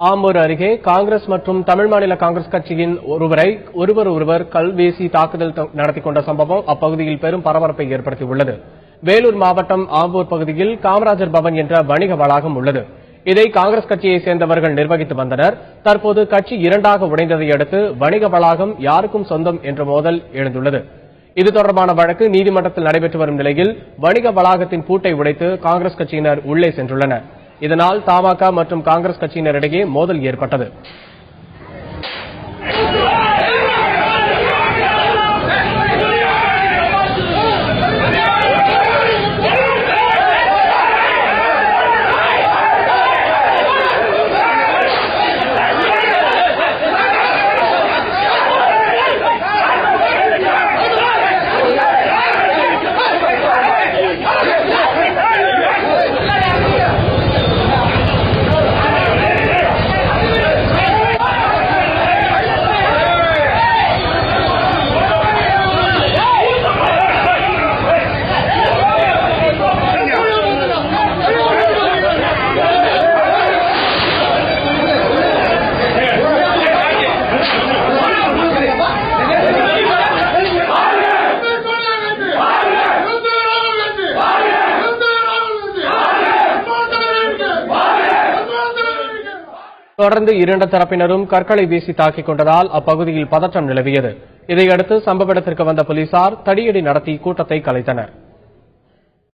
ஆம்பூர் அருகே காங்கிரஸ் மற்றும் தமிழ் மாநில காங்கிரஸ் கட்சியின் ஒருவர் கல்வீசி தாக்குதல் நடத்திக் கொண்ட சம்பவம் அப்பகுதியில் பெரும் பரபரப்பை ஏற்படுத்தியுள்ளது. வேலூர் மாவட்டம் ஆம்பூர் பகுதியில் காமராஜர் பவன் என்ற வணிக வளாகம் உள்ளது. இதை காங்கிரஸ் கட்சியைச் சேர்ந்தவர்கள் நிர்வகித்து வந்தனர். தற்போது கட்சி இரண்டாக உடைந்ததை அடுத்து வணிக வளாகம் யாருக்கும் சொந்தம் என்ற மோதல் எழுந்துள்ளது. இது தொடர்பான வழக்கு நீதிமன்றத்தில் நடைபெற்று வரும் நிலையில் வணிக வளாகத்தின் பூட்டை உடைத்து காங்கிரஸ் கட்சியினர் உள்ளே சென்றுள்ளனர். இதனால் தமாக மற்றும் காங்கிரஸ் கட்சியினரிடையே மோதல் ஏற்பட்டது. தொடர்ந்து இரண்டு தரப்பினரும் கற்களை வீசி தாக்கிக் கொண்டதால் அப்பகுதியில் பதற்றம் நிலவியது. இதையடுத்து சம்பவ இடத்திற்கு வந்த போலீசார் தடியடி நடத்தி கூட்டத்தை கலைத்தனர்.